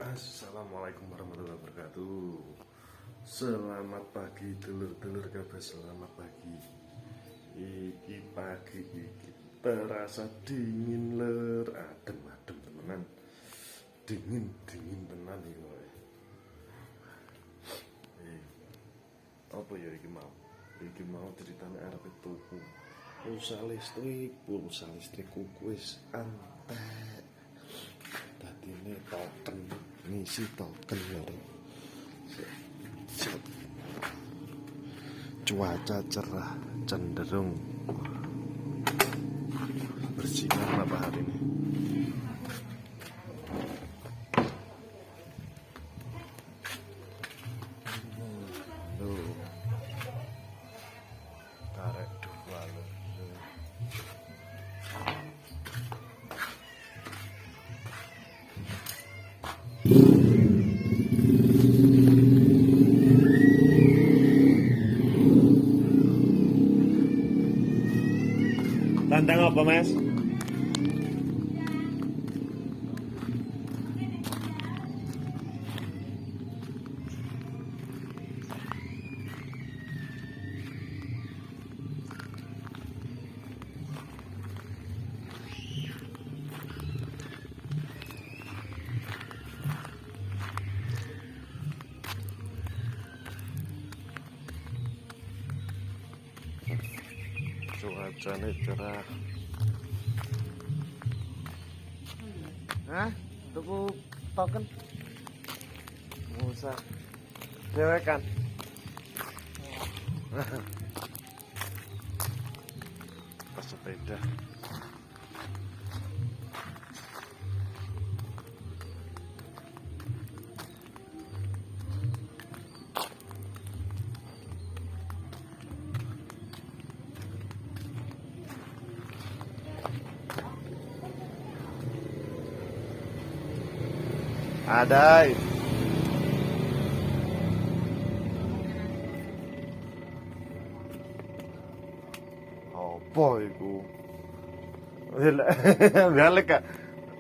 Assalamualaikum warahmatullahi wabarakatuh. Selamat pagi dulur-dulur kabeh, selamat pagi. Iki pagi iki terasa dingin ler, adem temenan. Dingin tenan iki kowe. Apa ya iki mau? Iki mau ceritane arep tuku pulsa listrikku wis antek. Dadine token ngisi token lho. Cuaca cerah, cenderung bersinar matahari ini. Loh, tarik dua loh. Tantang apa, Mas? Cuacanya cerah. Hah? Tuku token? Nggak usah. Dewekan. Pas sepeda. Ada. Apa iku? Balik Kak.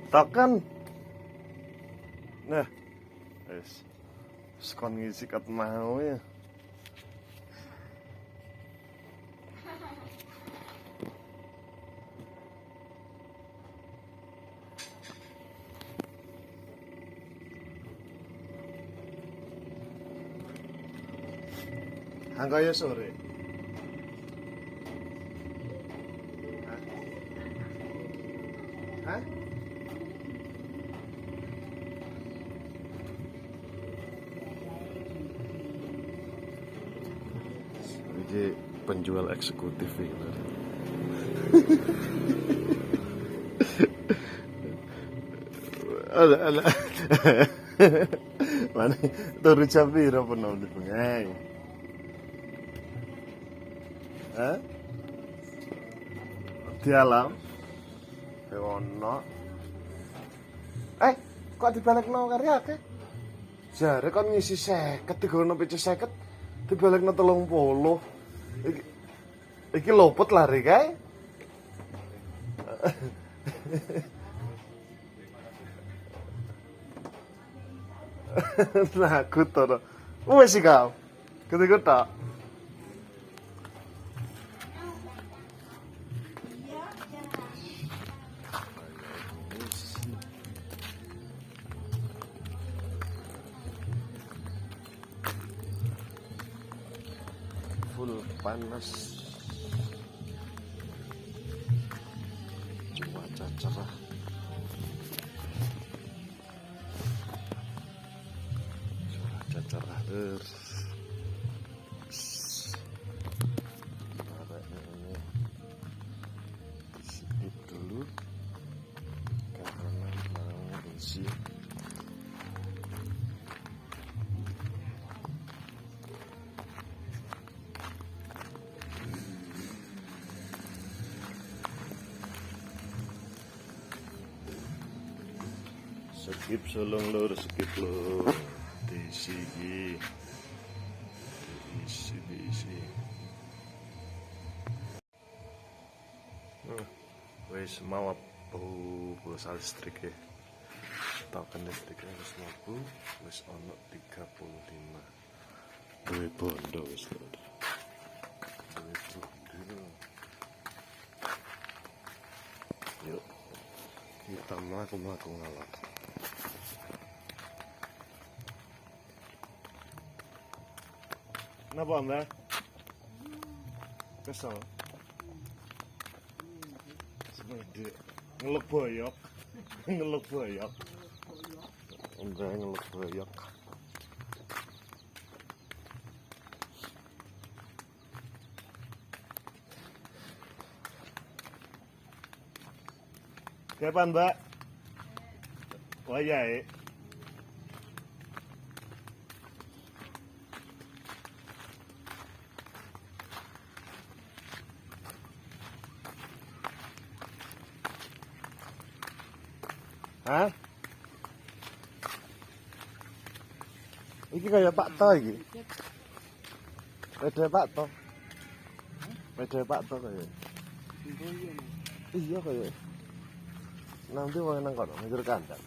Token. Nah, wis. Sekon ngisi kat mau ya. Angka ya sore. Hah? Ini penjual eksekutif ini. Ala. Mana turu jam piro penuh di bengai? Hah? Di alam? Ono. Kok dibalekno karya akeh? Jare kon ngisi 50 digono PC 50 dibalekno 30. Iki lopot lari kae. Nah, aku to. Wes iki kau. Ketika tak. Full panas, cuaca cerah, ini skip dulu karena mau isi. Skip solong lur, skip lur. Diisi. Wis mau pulsa listrik ya. Token listrik wis mlebu, wis ana 35. Duwe bondo wis lho. Duwe bondo. Yuk. Kita mlaku-mlaku ngalor. Napa, Mbak? Kesel. Sepeda ngelek boyok. Ngelek boyok. Enggak ngelek boyok. Kapan, Mbak? Wayahe. Hah? Iki kaya Pak To iki. Pede Pak To. Pede Pak To kaya. Iya kaya. Nanti wong nang kono mikir kandang.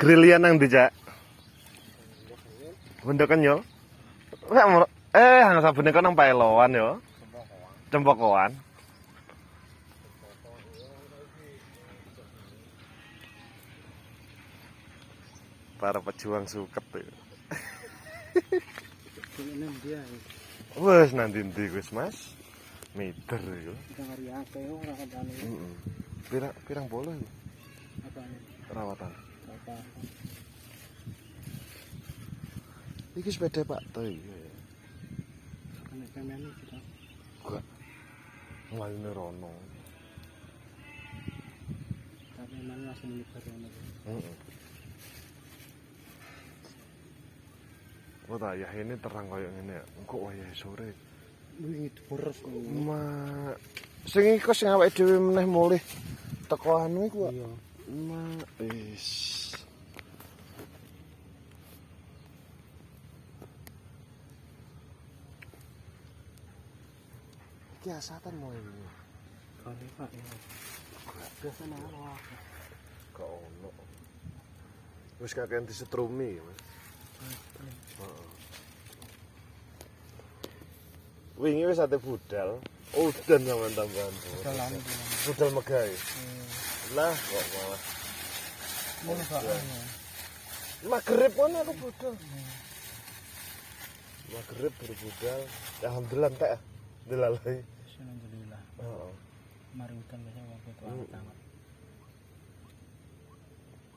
Grilian nang ndi, Cak? Bendokan yo. Hang sabene kok nang Paeloan yo. Cempokoan. Para pejuang suket tuh. Wes nanti wis Mas. Meter yo. Pirang boleh. Perawatan. Iki sepeda Pak To iki. Enggak. Mlayune rono. Tapi memang langsung menyebar rono. Heeh. Oh tak ya ini terang kayak ngene ya. Engko wayah sore. Wingi boros kok. Sing iku sing awake dhewe meneh mulih teko anu iku. Iya. Wis. Iki asatan mau ini. Kali Pak ya. Biasa nang awak. Kok ono. Wis kakean disetrumi, Mas. Heeh. Wingi wis ate budal. Udan sama tambahan. Budal megahe. Lah kok malah. Ngono Pak. Magrib kan aku budal. Magrib baru budal. Ya alhamdulillah entek. Dilalai. Alhamdulillah. Heeh. Mari udan biasa waktu itu amat.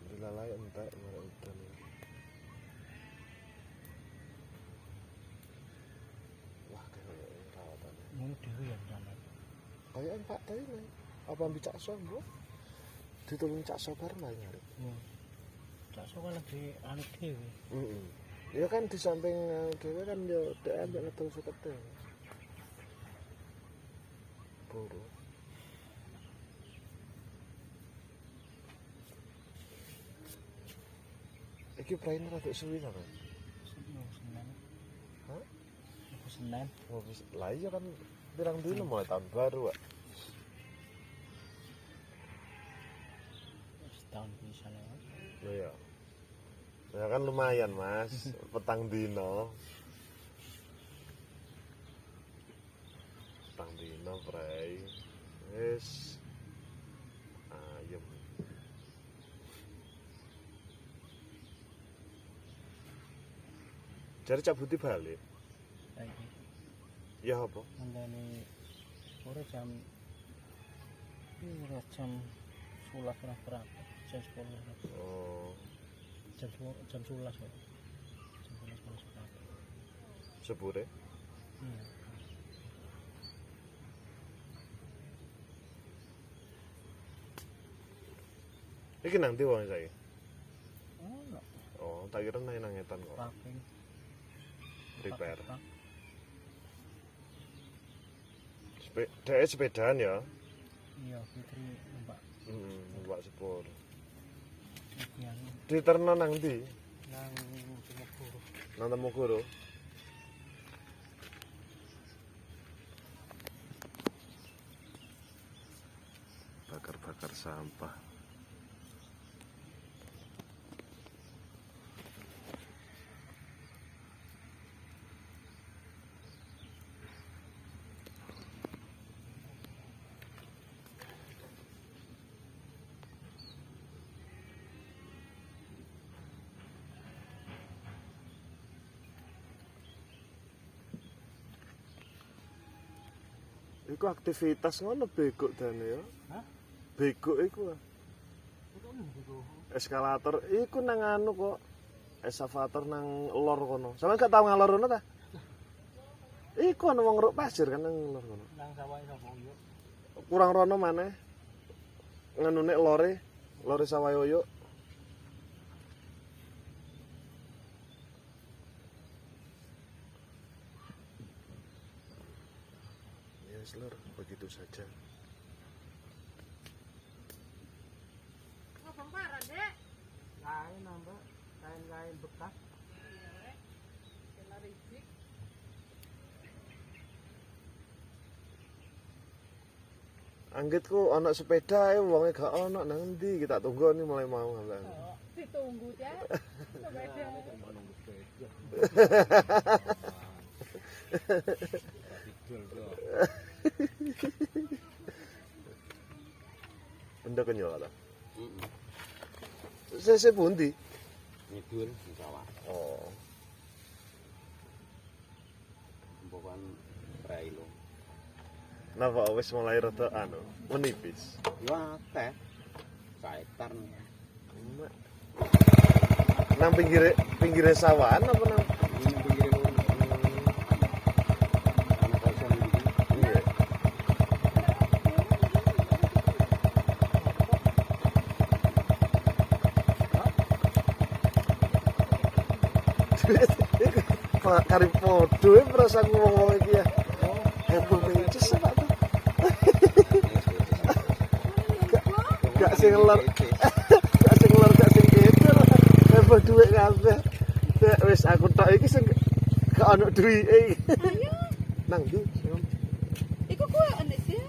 Dilalai entek mari udan. Wah kayak rawatan. Ngono dhewe ya sampe. Kayak Pak tadi nih. Apa mbicak so, Bro? Ditulung Cak Sobar malah nyari. Cak Sobar lagi anu dhewe. Heeh. Ya kan di samping dhewe kan yo dhek ambek ngedol sukete. Buru. Iki praine rada suwi ta, Mas? Senin. Hah? Senin. Oh, lah iya kan pirang dino mulai tahun baru, Pak. Setahun bisa lewat. Oh iya. Ya kan lumayan, Mas. Petang dino. Petang dino, Pray. Wis ayem. Jare Cak Buti balik. Saiki. Ya apa? Nandani sore jam 11 berapa? Jam 10. Oh, Jam 11 kok. Jam 11 berapa? sepure. Iya. Iki nang ndi wong saiki? Oh, no. Oh, tak kira nang ngetan kok. Packing. Repair. Dek sepedaan ya? Iya, Fitri numpak. Numpak sepur. Yang Diterno nang ndi? nang Tumokoro. Nang Temogoro. Bakar-bakar sampah. Iku aktivitas ngono bego dane ya. Hah? Bego iku. Itu gitu. Eskalator iku nang anu kok. Eskavator nang lor kono. Sampeyan gak tau ngalor kono ta? Iku ana wong ngeruk pasir kan nang lor kono. Nang sawah sapa yo? Kurang rono maneh. Nganune lore Sawayoyo. Ya, Lor, begitu saja. Ngobong parah, Dek. Kain nambah, kain-kain bekas. Kena rijik. Anggitku ana sepeda ae wonge gak ana nang endi kita tunggu nih mulai mau ngambil. Ditunggu, Cak. Sepeda. Enda kenyo kata. Sese pundi? Ngidul sawah. Oh. Bukan trailo. Napa wis mulai rada anu, menipis. Ya teh. Kaitan. Nang pinggire sawahan apa nang Ini pinggir lu. Anak kosong iki. iya. Kari podo merasa ngomong iki ya. Heboh pincis apa tuh? Gak sing ngelor. Gak sing ngelor gak sing kidul. Heboh dhuwit kabeh. Wis aku tok iki sing gak ono duwike iki. Nang ndi? Iku kuwi enek sih.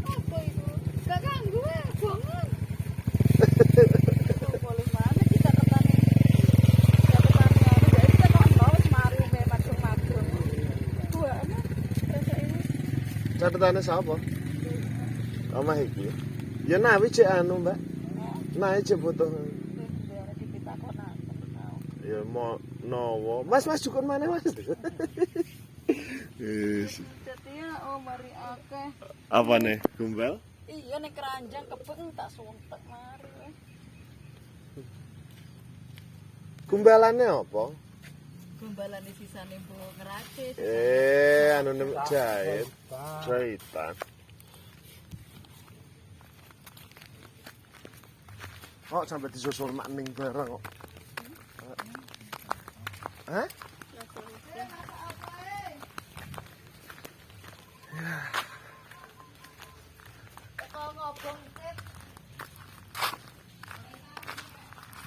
Apa iku? Gak ganggu ya, bongan. Boleh mana kita ketane. Catatan anu jadi kita kok mau semari memang macam-macam. Dua ana rasa ini. Catetane sapa? Omah iki. Ya nawi cek anu, Mbak. Nah, cek butuh. Biar dipitakonan. Ya mau nowo. Mas cukur mana, Mas? Yes. Jadinya oh mari akeh. Apa nih? Gumbal? Iya nek keranjang kebeng tak suntek mari. Gumbalannya apa? Gumbalan di sisane Bu ngeracit. Anu jahit. Jahitan. Kok sampai disusul mak ning barang kok. Hah?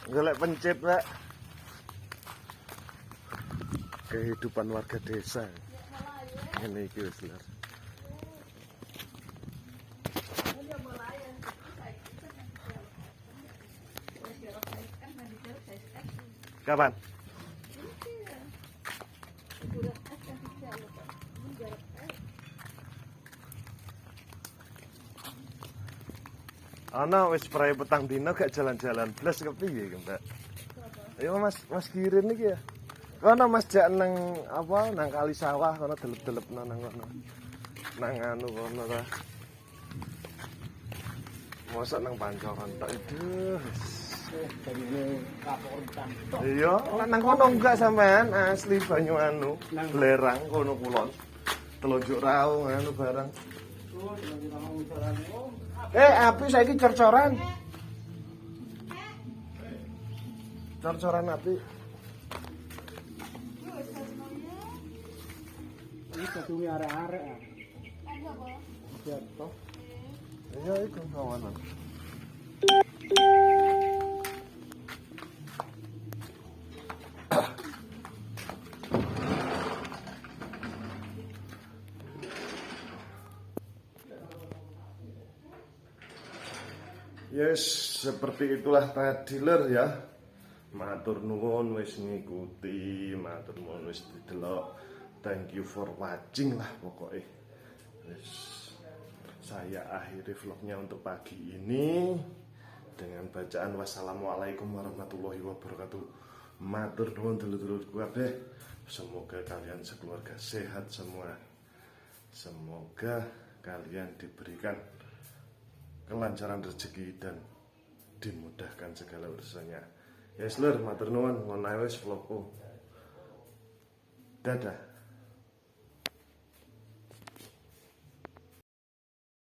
Golek pencit, Pak. Kehidupan warga desa. Ini iki wis Lur. Kapan? Ana wis prai petang dina gak jalan-jalan blas kepiye, Mbak? Ayo Mas Kirin iki ya. Kono Mas jak nang apa nang kali sawah kono delep-delepno nang kono. Nang anu kono ta. Mosok nang pancoran tok itu. Ini kapor cantok. Iya, nang kono enggak sampean asli banyu anu, Blerang kono kulon. Telunjuk raung anu barang. Api saiki cor-coran. Cor-coran api. Ini ketumi arek-arek ah. Jatuh. Iya iku kawanan. Yes, seperti itulah tadi lur ya. Matur nuwun wis ngikuti, matur nuwun wis didelok. Thank you for watching lah pokoknya. Yes. Saya akhiri vlognya untuk pagi ini dengan bacaan wassalamualaikum warahmatullahi wabarakatuh. Matur nuwun dulur-dulur kabeh. Semoga kalian sekeluarga sehat semua. Semoga kalian diberikan kelancaran rezeki dan dimudahkan segala urusannya. Yes lur, matur nuwun, ngono ae wis vlogku. Dadah.